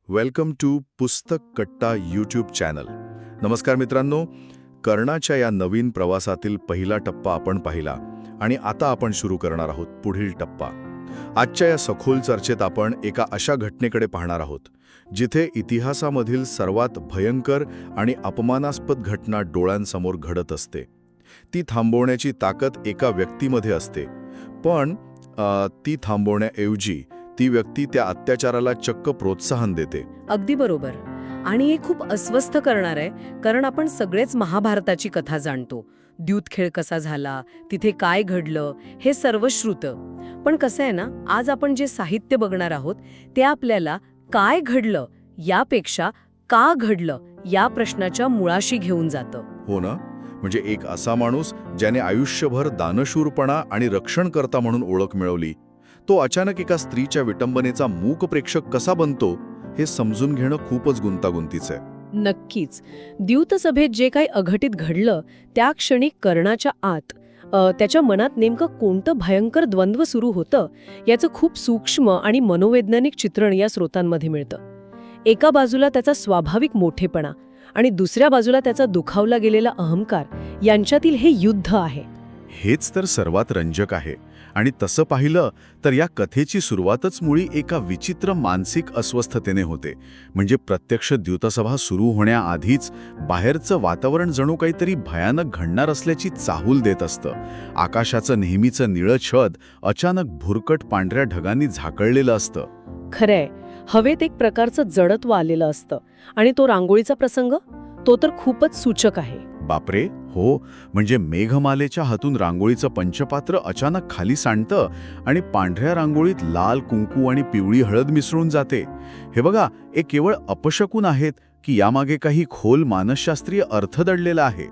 Welcome to पुस्तक कट्टा YouTube channel. नमस्कार मित्रांनो, कर्णाच्या या नवीन प्रवासातील पहिला टप्पा आपण पाहिला आणि आता आपण सुरू करणार आहोत पुढील टप्पा. आजच्या या सखोल चर्चेत आपण एका अशा घटनेकडे पाहणार आहोत जिथे इतिहासामधील सर्वात भयंकर आणि अपमानास्पद घटना डोळ्यांसमोर घडत असते. ती थांबवण्याची ताकद एका व्यक्तीमध्ये असते, पण ती थांबवण्याऐवजी ती व्यक्ती त्या अत्याचाराला चक्क प्रोत्साहन देते. अगदी बरोबर. आणि हे खूप अस्वस्थ करणार आहे, कारण आपण सगळेच महाभारताची कथा जाणतो. द्यूतखेळ कसा झाला, तिथे काय घडलं, हे सर्व श्रुतं. पण कसं आहे ना, आज आपण जे साहित्य बघणार आहोत ते आपल्याला काय घडलं यापेक्षा का घडलं या प्रश्नाच्या मुळाशी घेऊन जातं. हो ना, म्हणजे एक असा माणूस ज्याने आयुष्यभर दानशूरपणा आणि रक्षणकर्ता म्हणून ओळख मिळवली, तो अचानक एका स्त्रीच्या विटंबनेचा मूक प्रेक्षक कसा बनतो हे समजून घेणं खूपच गुंतागुंतीचं आहे. नक्कीच. द्यूतसभेत जे काही अघटित घडलं त्या क्षणी कर्णाच्या आत त्याच्या मनात नेमकं कोणतं भयंकर द्वंद्व सुरू होतं याचं खूप सूक्ष्म आणि मनोवैज्ञानिक चित्रण या स्रोतांमध्ये मिळतं. एका बाजूला त्याचा स्वाभाविक मोठेपणा आणि दुसऱ्या बाजूला त्याचा दुखावला गेलेला अहंकार यांच्यातील हे युद्ध आहे. हेच तर सर्वात रंजक आहे. आणि तसं पाहिलं तर या कथेची सुरुवातच मुळी एका विचित्र मानसिक अस्वस्थतेने होते. म्हणजे प्रत्यक्ष द्यूतसभा सुरू होण्याआधीच बाहेरचं वातावरण जणू काहीतरी भयानक घडणार असल्याची चाहूल देत असतं. आकाशाचं नेहमीचं निळं छत अचानक भुरकट पांढऱ्या ढगांनी झाकळलेलं असतं. खरंय, हवेत एक प्रकारचं जडत्व आलेलं असतं. आणि तो रांगोळीचा प्रसंग तो तर खूपच सूचक आहे. बापरे, हो. म्हणजे मेघमालेच्या हातून रांगोळीचं पंचपात्र अचानक खाली सांडतं आणि पांढऱ्या रांगोळीत लाल कुंकू आणि पिवळी हळद मिसळून जाते. हे बघा, हे केवळ अपशकुन आहेत की यामागे काही खोल मानसशास्त्रीय अर्थ दडलेला आहे?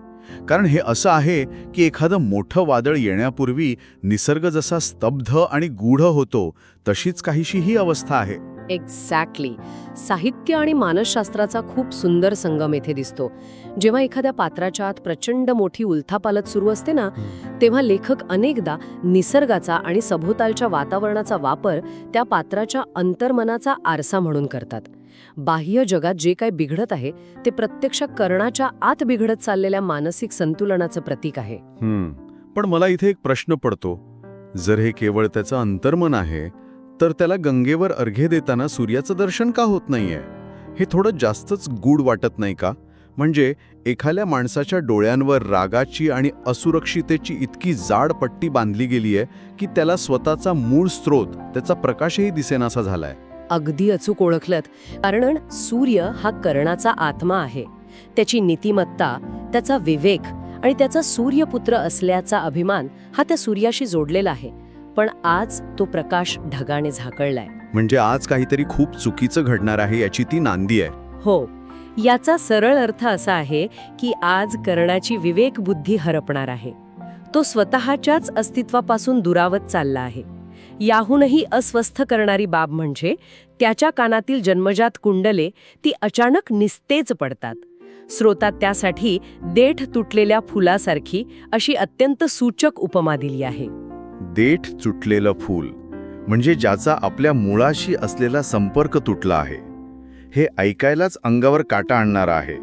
कारण हे असं आहे की एखादं मोठं वादळ येण्यापूर्वी निसर्ग जसा स्तब्ध आणि गूढ होतो तशीच काहीशी ही अवस्था आहे. एक्झॅक्टली. साहित्य आणि मानसशास्त्राचा खूप सुंदर संगम येथे दिसतो. जेव्हा एखाद्या पात्राच्या आत प्रचंड मोठी उलथापालथ सुरू असते ना, तेव्हा लेखक अनेकदा निसर्गाचा आणि सभोवतालच्या वातावरणाचा वापर त्या पात्राच्या अंतर्मनाचा आरसा म्हणून करतात. बाह्य जगात जे काही बिघडत आहे ते प्रत्यक्ष कर्णाच्या आत बिघडत चाललेल्या मानसिक संतुलनाचं प्रतीक आहे. पण मला इथे एक प्रश्न पडतो. जर हे केवळ त्याचं अंतर्मन आहे तर त्याला गंगेवर अर्घ्य देताना सूर्याचं दर्शन का होत नाहीये? हे थोडं जास्तच गूढ वाटत नाही का? म्हणजे एखाद्या माणसाच्या डोळ्यांवर रागाची आणि असुरक्षितेची इतकी जाड पट्टी बांधली गेलीये की त्याला स्वतःचा मूळ स्रोत, त्याचा प्रकाशही दिसेनासा झालाय. अगदी अचूक ओळखलत. कारण सूर्य हा कर्णाचा आत्मा आहे. त्याची नीतिमत्ता, त्याचा विवेक आणि त्याचा सूर्यपुत्र असल्याचा अभिमान हा त्या सूर्याशी जोडलेला आहे. पण आज तो प्रकाश ढगाने झाकळलाय. म्हणजे आज काहीतरी खूप चुकीचं घडणार आहे याची ती नांदी आहे. हो. याचा सरळ अर्थ असा आहे की आज कर्णाची विवेक बुद्धी हरपणार आहे. तो स्वतःच्याच अस्तित्वापासून दुरावत चालला आहे. याहूनही अस्वस्थ करणारी बाब म्हणजे त्याच्या कानातील जन्मजात कुंडले ती अचानक निस्तेज पडतात. स्रोतात त्यासाठी देठ तुटलेल्या फुलासारखी अशी अत्यंत सूचक उपमा दिली आहे. देठ तुटलेलं फूल म्हणजे ज्याचा आपल्या मुळाशी असलेला संपर्क तुटला आहे. हे ऐकायलाच अंगावर काटा आणणारं आहे.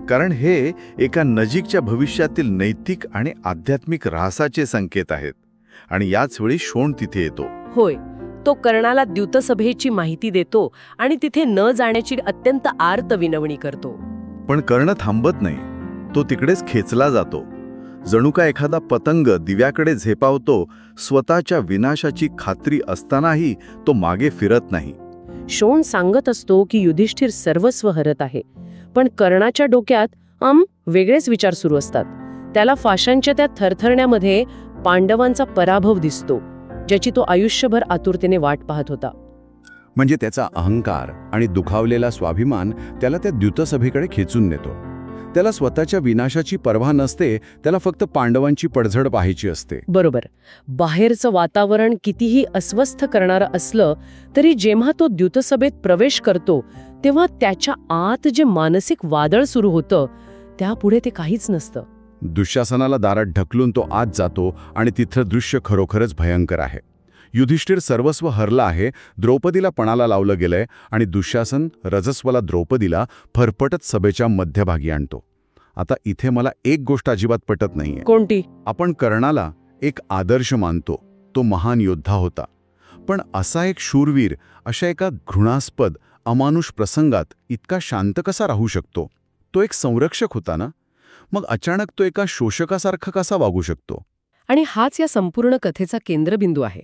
कारण हे एका नजीकच्या भविष्यातील नैतिक आणि आध्यात्मिक ऱ्हासाचे संकेत आहेत. आणि याच वेळी शोण तिथे येतो. होय, तो कर्णाला द्यूतसभेची माहिती देतो आणि तिथे न जाण्याची अत्यंत आर्त विनवणी करतो. पण कर्ण थांबत नाही. तो तिकडेच खेचला जातो. जणू का एखादा पतंग दिव्याकडे झेपावतो. स्वतःच्या विनाशाची खात्री असतानाही तो मागे फिरत नाही. शोण सांगत असतो की युधिष्ठिर सर्वस्व हरत आहे. पण कर्णाच्या डोक्यात वेगळेच विचार सुरू असतात. त्याला फाशांच्या त्या थरथरण्यामध्ये पांडवांचा पराभव दिसतो, ज्याची तो आयुष्यभर आतुरतेने वाट पाहत होता. म्हणजे त्याचा अहंकार आणि दुखावलेला स्वाभिमान त्याला त्या द्यूतसभेकडे खेचून नेतो. त्याला स्वतःच्या विनाशाची पर्वा नसते. त्याला फक्त पांडवांची पडझड पाहायची असते. बरोबर. बाहेरचं वातावरण कितीही अस्वस्थ करणारं असलं तरी जेव्हा तो द्यूतसभेत प्रवेश करतो तेव्हा त्याच्या आत जे मानसिक वादळ सुरू होतं त्यापुढे ते काहीच नसतं. दुःशासनाला दारात ढकलून तो आत जातो आणि तिथलं दृश्य खरोखरच भयंकर आहे. युधिष्ठिर सर्वस्व हरलं आहे, द्रौपदीला पणाला लावलं गेलंय आणि दुःशासन रजस्वला द्रौपदीला फरफटत सभेच्या मध्यभागी आणतो. आता इथे मला एक गोष्ट अजिबात पटत नाहीये. कोणती? आपण कर्णाला एक आदर्श मानतो, तो महान योद्धा होता. पण असा एक शूरवीर अशा एका घृणास्पद अमानुष प्रसंगात इतका शांत कसा राहू शकतो? तो एक संरक्षक होता ना, मग अचानक तो एका शोषकासारखा कसा वागू शकतो? आणि हाच या संपूर्ण कथेचा केंद्रबिंदू आहे.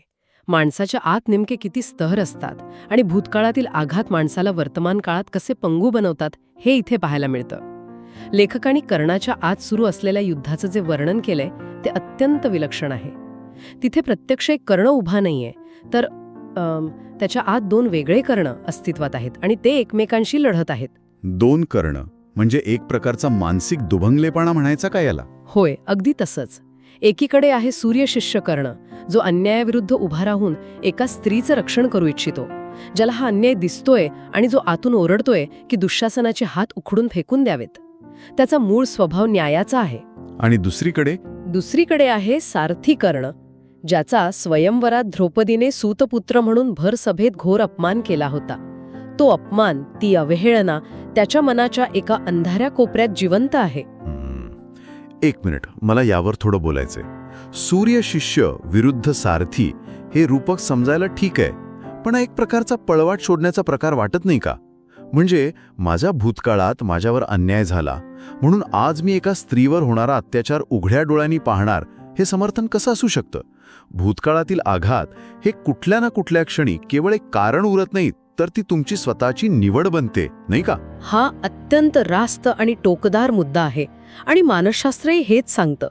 माणसाच्या आत नेमके किती स्तर असतात आणि भूतकाळातील आघात माणसाला वर्तमान काळात कसे पंगू बनवतात हे इथे पाहायला मिळतं. लेखकांनी कर्णाच्या आत सुरू असलेल्या युद्धाचं जे वर्णन केलंय ते अत्यंत विलक्षण आहे. तिथे प्रत्यक्ष एक कर्ण उभा नाहीये, तर त्याच्या आत दोन वेगळे कर्ण अस्तित्वात आहेत आणि ते एकमेकांशी लढत आहेत. दोन कर्ण म्हणजे एक प्रकारचा मानसिक दुभंगलेपणा म्हणायचा का याला? होय, अगदी तसंच. एकीकडे आहे सूर्यशिष्य कर्ण, जो अन्यायाविरुद्ध उभा राहून एका स्त्रीचं रक्षण करू इच्छितो, ज्याला हा अन्याय दिसतोय आणि जो आतून ओरडतोय की दुःशासनाचे हात उखडून फेकून द्यावेत. त्याचा मूळ स्वभाव न्यायाचा आहे. आणि दुसरीकडे आहे सारथी कर्ण, ज्याचा स्वयंवरात द्रौपदीने सूतपुत्र म्हणून भर सभेत घोर अपमान केला होता. तो अपमान, ती अवहेळना त्याच्या मनाच्या एका अंधाऱ्या कोपऱ्यात जिवंत आहे. एक मिनिट, मला यावर थोडं बोलायचंय. सूर्यशिष्य विरुद्ध सारथी हे रूपक समजायला ठीक आहे, पण एक प्रकारचा पळवाट शोधण्याचा प्रकार वाटत नाही का? म्हणजे माझ्या भूतकाळात माझ्यावर अन्याय झाला म्हणून आज मी एका स्त्रीवर होणारा अत्याचार उघड्या डोळ्यांनी पाहणार, हे समर्थन कसं असू शकतं? भूतकाळातील आघात हे कुठल्या ना कुठल्या क्षणी केवळ एक कारण उरत नाही, तर ती तुमची स्वतःची निवड बनते, नाही का? हा अत्यंत रास्त आणि टोकदार मुद्दा आहे आणि मानसशास्त्रही हेच सांगतं.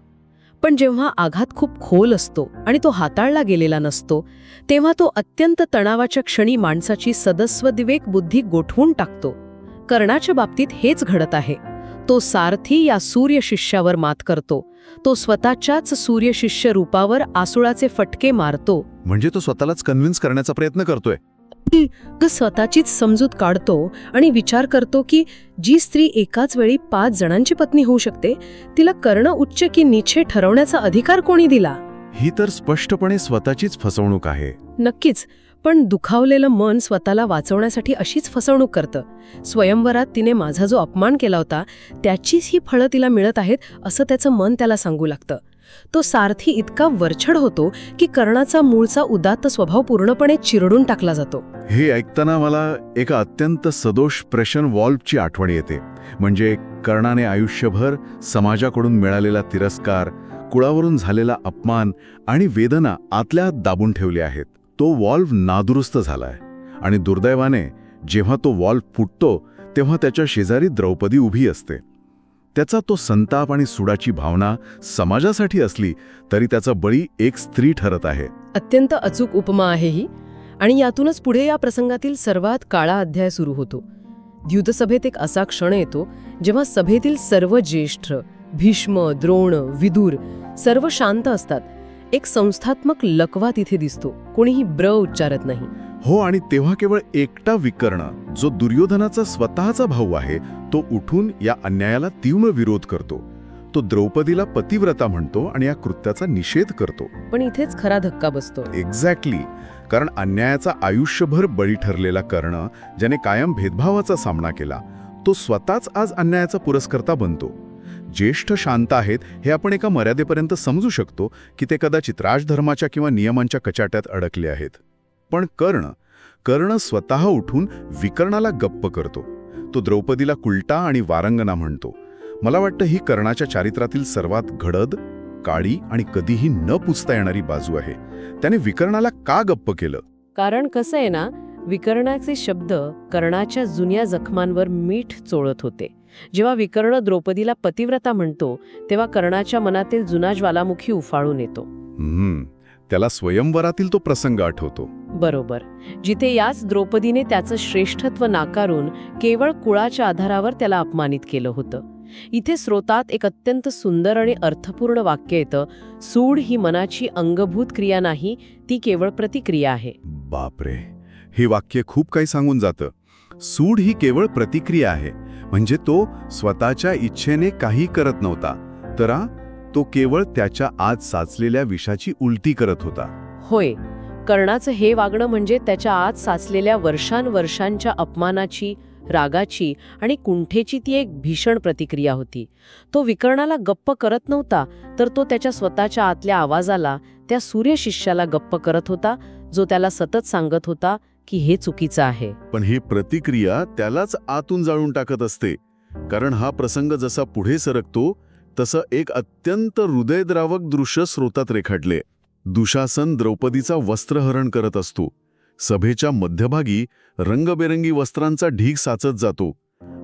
पण जेव्हा आघात खूप खोल असतो आणि तो हाताळला गेलेला नसतो, तेव्हा तो अत्यंत तणावाच्या क्षणी माणसाची सदस्वविवेक बुद्धी गोठवून टाकतो. कर्णाच्या बाबतीत हेच घडत आहे. तो सारथी या सूर्यशिष्यावर मात करतो. तो स्वतःच्याच सूर्यशिष्य रूपावर आसुळाचे फटके मारतो. म्हणजे तो स्वतःलाच कन्व्हिन्स करण्याचा प्रयत्न करतोय. स्वतःचीच समजूत काढतो आणि विचार करतो की जी स्त्री एकाच वेळी 5 जणांची पत्नी होऊ शकते, तिला कर्ण उच्च की नीचे ठरवण्याचा अधिकार कोणी दिला? ही तर स्पष्टपणे स्वतःचीच फसवणूक आहे. नक्कीच, पण दुखावलेलं मन स्वतःला वाचवण्यासाठी अशीच फसवणूक करतं. स्वयंवरात तिने माझा जो अपमान केला होता त्याचीच ही फळं तिला मिळत आहेत असं त्याचं मन त्याला सांगू लागतं. तो सारथी इतका वरछड होतो की कर्णाचा मूळचा उदात्त स्वभाव पूर्णपणे चिरडून टाकला जातो. हे ऐकताना मला एका अत्यंत सदोष प्रेशन वॉल्वची आठवण येते. म्हणजे कर्णाने आयुष्यभर समाजाकडून मिळालेला तिरस्कार, कुळावरून झालेला अपमान आणि वेदना आतल्या आत दाबून ठेवले आहेत. तो वॉल्व नादुरुस्त झालाय आणि दुर्दैवाने जेव्हा तो वॉल्व फुटतो तेव्हा त्याच्या शेजारी द्रौपदी उभी असते. त्याचा तो संताप आणि सुडाची भावना समाजासाठी असली तरी त्याचा बळी एक स्त्री ठरत आहे. अत्यंत अचूक उपमा आहे ही. आणि यातूनच पुढे या प्रसंगातील सर्वात काळा अध्याय सुरू होतो. द्यूतसभेत एक असा क्षण येतो जेव्हा सभेतील सर्व ज्येष्ठ, भीष्म, द्रोण, विदुर सर्व शांत असतात. एक संस्थात्मक लकवा तिथे दिसतो. कोणीही ब्र उच्चारत नाही. हो, आणि तेव्हा केवळ एकटा विकर्ण, जो दुर्योधनाचा स्वतःचा भाऊ आहे, तो उठून या अन्यायाला तीव्र विरोध करतो. तो द्रौपदीला पतिव्रता म्हणतो आणि या कृत्याचा निषेध करतो. पण इथेच खरा धक्का बसतो. एक्झॅक्टली. कारण अन्यायाचा आयुष्यभर बळी ठरलेला कर्ण, ज्याने कायम भेदभावाचा सामना केला, तो स्वतःच आज अन्यायाचा पुरस्कर्ता बनतो. ज्येष्ठ शांत आहेत हे आपण एका मर्यादेपर्यंत समजू शकतो की ते कदाचित राजधर्माच्या किंवा नियमांच्या कचाट्यात अडकले आहेत. पण कर्ण स्वतः उठून विकर्णाला गप्प करतो. तो द्रौपदीला कुलटा आणि वारंगना म्हणतो. मला वाटतं ही कर्णाच्या चारित्र्यातील सर्वात घडद, काळी आणि कधीही न पुसता येणारी बाजू आहे. त्याने विकर्णाला का गप्प केलं? कारण कसं आहे ना, विकर्णाचे शब्द कर्णाच्या जुन्या जखमांवर मीठ चोळत होते. जेव्हा विकर्ण द्रौपदीला पतिव्रता म्हणतो तेव्हा कर्णाच्या मनातील जुना ज्वालामुखी उफाळून येतो. त्याला स्वयंवरातील तो प्रसंग आठवतो. बरोबर, जिथे याच द्रौपदीने त्याचं श्रेष्ठत्व नाकारून केवळ कुळाच्या आधारावर त्याला अपमानित केलं होतं. इथे स्रोतात एक अत्यंत सुंदर आणि अर्थपूर्ण वाक्य येतं. सूड ही मनाची अंगभूत क्रिया नाही, ती केवळ प्रतिक्रिया आहे. बापरे, हे वाक्य खूप काही सांगून जातं. सूड ही केवळ प्रतिक्रिया आहे. म्हणजे तो स्वतःच्या इच्छेने काही करत नव्हता, तर तो केवळ त्याच्या आत साचलेल्या विषाची उलटी करत होता. होय, कर्णाचं हे वागणं म्हणजे त्याच्या आत साचलेल्या वर्षांवर्षांच्या अपमानाची, रागाची आणि कुंठेची ती एक भीषण प्रतिक्रिया होती. तो विकर्णाला गप्प करत नव्हता, तर तो त्याच्या स्वतःच्या आतल्या आवाजाला, त्या सूर्यशिष्याला गप्प करत होता, जो त्याला सतत सांगत होता की हे चुकीचं आहे. पण ही प्रतिक्रिया त्यालाच आतून जाळून टाकत असते. कारण हा प्रसंग जसा पुढे सरकतो तसं एक अत्यंत हृदयद्रावक दृश्य स्रोतात रेखाटले. दुशासन द्रौपदीचा वस्त्रहरण करत असतो. सभेच्या मध्यभागी रंगबेरंगी वस्त्रांचा ढीग साचत जातो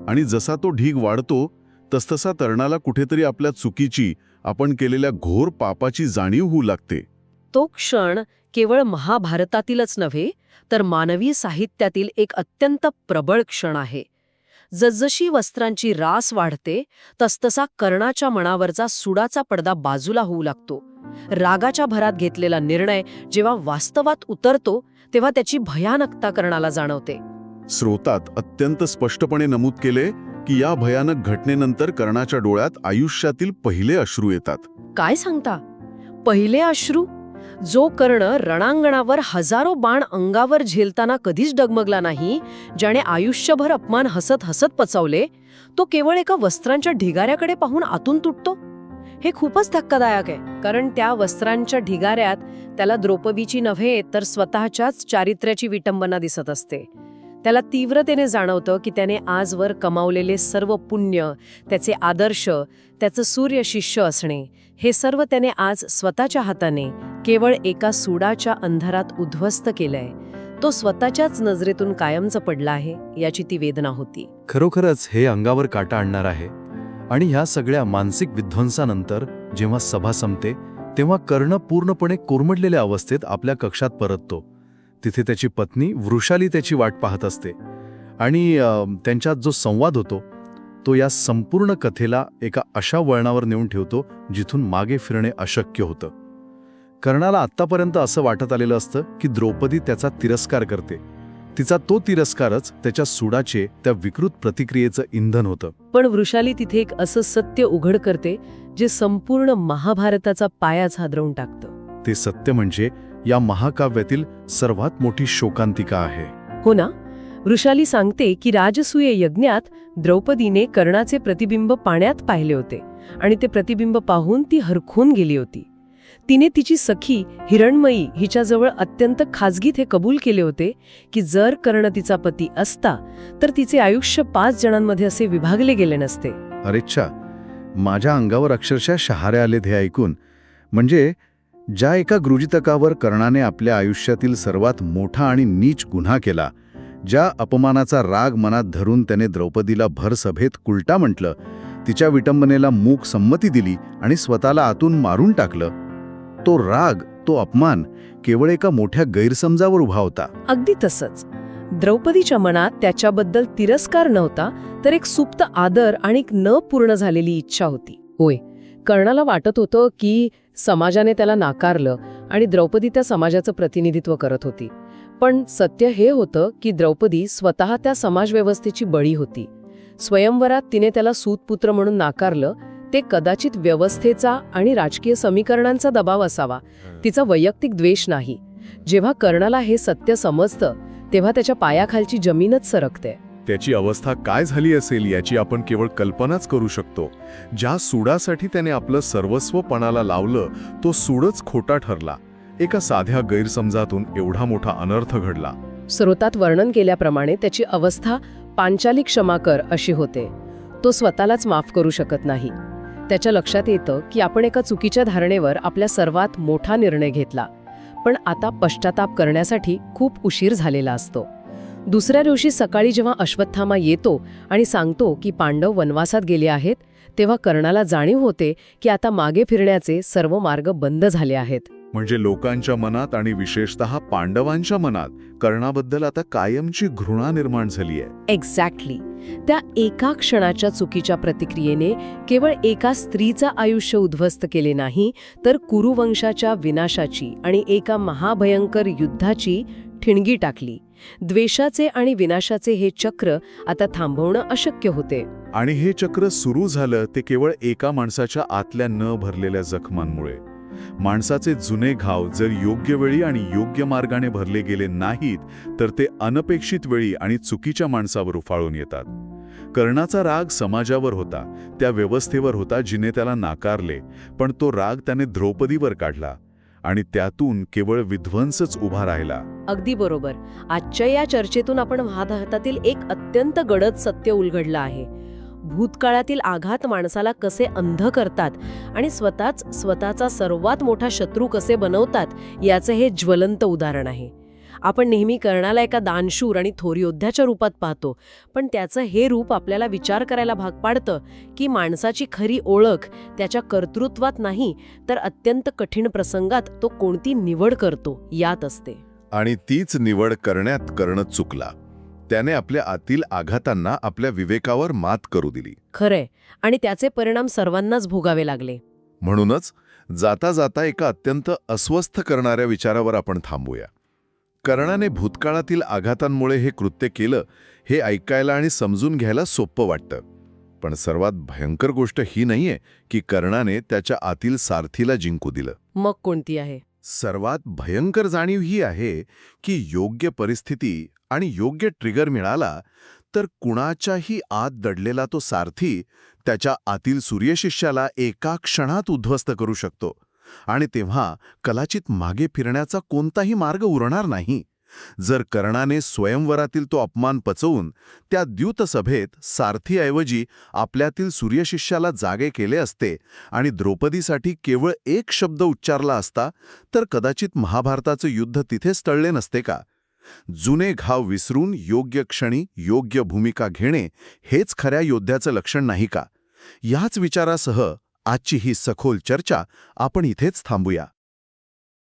आणि जसा तो ढीग वाढतो तसतसा तरुणाला कुठेतरी आपल्या चुकीची, आपण केलेल्या घोर पापाची जाणीव होऊ लागते. तो क्षण केवळ महाभारतातीलच नव्हे, तर मानवी साहित्यातील एक अत्यंत प्रबळ क्षण आहे. जसजशी वस्त्रांची रास वाढते तसतसा कर्णाच्या मनावरचा सुडाचा पडदा बाजूला होऊ लागतो. रागाच्या भरात घेतलेला निर्णय जेव्हा वास्तवात उतरतो तेव्हा त्याची भयानकता कर्णाला जाणवते. स्रोतात अत्यंत स्पष्टपणे नमूद केले की या भयानक घटनेनंतर कर्णाच्या डोळ्यात आयुष्यातील पहिले अश्रू येतात. काय सांगता? पहिले अश्रू? जो कर्ण रणांगणावर हजारो बाण अंगावर झेलताना कधीच डगमगला नाही, ज्याने आयुष्यभर अपमान हसत हसत पचवले, तो केवळ एका वस्त्रांच्या ढिगाऱ्याकडे पाहून आतून तुटतो? हे खूपच धक्कादायक आहे. कारण त्या वस्त्रांच्या ढिगाऱ्यात त्याला द्रौपदीची नव्हे तर स्वतःच्याच चारित्र्याची विटंबना दिसत असते. त्याला तीव्रतेने जाणवतं की त्याने आजवर कमावलेले सर्व पुण्य, त्याचे आदर्श, त्याचं सूर्यशिष्य असणे, हे सर्व त्याने आज स्वतःच्या हाताने केवळ एका सुडाच्या अंधारात उद्ध्वस्त केलंय. तो स्वतःच्याच नजरेतून कायमचा पडला आहे, याची ती वेदना होती. खरोखरच हे अंगावर काटा आणणार आहे. आणि ह्या सगळ्या मानसिक विध्वंसानंतर जेव्हा सभा संपते तेव्हा कर्ण पूर्णपणे कोरमडलेल्या अवस्थेत आपल्या कक्षात परततो. तिथे त्याची पत्नी वृषाली त्याची वाट पाहत असते आणि त्यांच्यात जो संवाद होतो तो या संपूर्ण कथेला एका अशा वळणावर नेऊन ठेवतो जिथून मागे फिरणे अशक्य होतं. कर्णाला आत्तापर्यंत असं वाटत आलेलं असतं की द्रौपदी त्याचा तिरस्कार करते. तिचा तो तिरस्कारच त्याच्या सुडाचे, त्या विकृत प्रतिक्रियेचं इंधन होतं. पण वृषाली तिथे एक असं सत्य उघड करते जे संपूर्ण महाभारताचा पायाच हादरवून टाकतं. ते सत्य म्हणजे या महाकाव्यातील सर्वात मोठी शोकांतिका आहे. हो ना? वृषाली सांगते की राजसूय यज्ञात द्रौपदीने कर्णाचे प्रतिबिंब पाण्यात पाहिले होते आणि ते प्रतिबिंब पाहून ती हरखून गेली होती. तिने तिची सखी हिरण्मयी हिच्याजवळ अत्यंत खाजगीत हे कबूल केले होते की जर कर्ण तिचा पती असता तर तिचे आयुष्य 5 जणांमध्ये असे विभागले गेले नसते. अरेच्छा, माझ्या अंगावर अक्षरशः शहारे आलेत हे ऐकून. म्हणजे ज्या एका गृहीतकावर कर्णाने आपल्या आयुष्यातील सर्वात मोठा आणि नीच गुन्हा केला, ज्या अपमानाचा राग मनात धरून त्याने द्रौपदीला भर सभेत कुलटा म्हटलं, तिच्या विटंबनेला मूक संमती दिली आणि स्वतःला आतून मारून टाकलं, तो राग, तो अपमान केवळ एका मोठ्या गैरसमजावर उभा होता. अगदी तसंच. द्रौपदीच्या मनात त्याच्याबद्दल तिरस्कार नव्हता, तर एक सुप्त आदर आणि एक न पूर्ण झालेली इच्छा होती. होय, कर्णाला वाटत होतं की समाजाने त्याला नाकारलं आणि द्रौपदी त्या समाजाचं प्रतिनिधित्व करत होती. पण सत्य हे होतं की द्रौपदी स्वतः त्या समाजव्यवस्थेची बळी होती. स्वयंवरात तिने त्याला सूतपुत्र म्हणून नाकारलं, ते कदाचित व्यवस्थेचा आणि राजकीय समीकरणांचा दबाव असावा, तिचा वैयक्तिक द्वेष नाही. जेव्हा कर्णाला हे सत्य समजतं तेव्हा त्याच्या पायाखालची जमीनच सरकते. त्याची अवस्था काय झाली असेल याची आपण केवळ कल्पनाच करू शकतो. ज्या सुडासाठी त्याने आपलं सर्वस्व पणाला लावलं तो सूडच खोटा ठरला. एका साध्या गैरसमजातून एवढा मोठा अनर्थ घडला. स्रोतात वर्णन केल्याप्रमाणे त्याची अवस्था पांचाली क्षमा कर अशी होते. तो स्वतःलाच माफ करू शकत नाही. त्याच्या लक्षात येतं की आपण एका चुकीच्या धारणेवर आपल्या सर्वात मोठा निर्णय घेतला, पण आता पश्चाताप करण्यासाठी खूप उशीर झालेला असतो. दुसऱ्या दिवशी सकाळी जेव्हा अश्वत्थामा येतो आणि सांगतो की पांडव वनवासात गेले आहेत, तेव्हा कर्णाला जाणीव होते की आता मागे फिरण्याचे सर्व मार्ग बंद झाले आहेत. म्हणजे लोकांच्या मनात आणि विशेषतः पांडवांच्या मनात कर्णाबद्दल आता कायमची घृणा निर्माण झाली आहे. एक्झॅक्टली. त्या एका क्षणाच्या चुकीच्या प्रतिक्रियेने केवळ एका स्त्रीचं आयुष्य उद्ध्वस्त केले नाही, तर कुरुवंशाच्या विनाशाची आणि एका महाभयंकर युद्धाची ठिणगी टाकली. द्वेषाचे आणि विनाशाचे हे चक्र आता थांबवणं अशक्य होते. आणि हे चक्र सुरू झालं ते केवळ एका माणसाच्या आतल्या न भरलेल्या जखमांमुळे. माणसाचे जुने घाव जर योग्य वेळी आणि योग्य मार्गाने भरले गेले नाहीत तर ते अनपेक्षित वेळी आणि चुकीच्या माणसावर उफाळून येतात. कर्णाचा राग समाजावर होता, त्या व्यवस्थेवर होता जिने त्याला नाकारले, पण तो राग त्याने द्रौपदीवर काढला आणि त्यातून केवळ विध्वंसच उभा राहिला. अगदी बरोबर. आजच्या या चर्चेतून आपण महाभारतातील एक अत्यंत गडद सत्य उलगडलं आहे. भूतकाळातील आघात माणसाला कसे अंध करतात आणि स्वतःचा सर्वात मोठा शत्रू कसे बनवतात याचे हे ज्वलंत उदाहरण आहे. आपण नेहमी कर्णाला एका दानशूर आणि थोर योद्ध्याच्या रूपात पाहतो, पण त्याचं हे रूप आपल्याला विचार करायला भाग पाडतं की माणसाची खरी ओळख त्याच्या कर्तृत्वात नाही, तर अत्यंत कठीण प्रसंगात तो कोणती निवड करतो यात असते. आणि तीच निवड करण्यात कर्ण चुकला. त्याने आपल्या आतील आघातांना आपल्या विवेकावर मात करू दिली. खरंय, आणि त्याचे परिणाम सर्वांनाच भोगावे लागले. म्हणूनच जाता जाता एका अत्यंत अस्वस्थ करणाऱ्या विचारावर आपण थांबूया. कर्णाने भूतकाळातील आघातांमुळे हे कृत्य केलं हे ऐकायला आणि समजून घ्यायला सोपं वाटतं. पण सर्वात भयंकर गोष्ट ही नाहीये की कर्णाने त्याच्या आतील सारथीला जिंकू दिलं. मग कोणती आहे? सर्वात भयंकर जाणीव ही आहे की योग्य परिस्थिती आणि योग्य ट्रिगर मिळाला तर कुणाच्याही आत दडलेला तो सारथी त्याच्या आतील सूर्यशिष्याला एका क्षणात उद्ध्वस्त करू शकतो. आणि तेव्हा कदाचित मागे फिरण्याचा कोणताही मार्ग उरणार नाही. जर कर्णाने स्वयंवरातील तो अपमान पचवून त्या द्यूतसभेत सारथीऐवजी आपल्यातील सूर्यशिष्याला जागे केले असते आणि द्रौपदीसाठी केवळ एक शब्द उच्चारला असता तर कदाचित महाभारताचं युद्ध तिथेच टळले नसते का? जुने घाव विसरून योग्य क्षणी योग्य भूमिका घेणे हेच खऱ्या योद्ध्याचं लक्षण नाही का? याच विचारासह आजची ही सखोल चर्चा आपण इथेच थांबूया.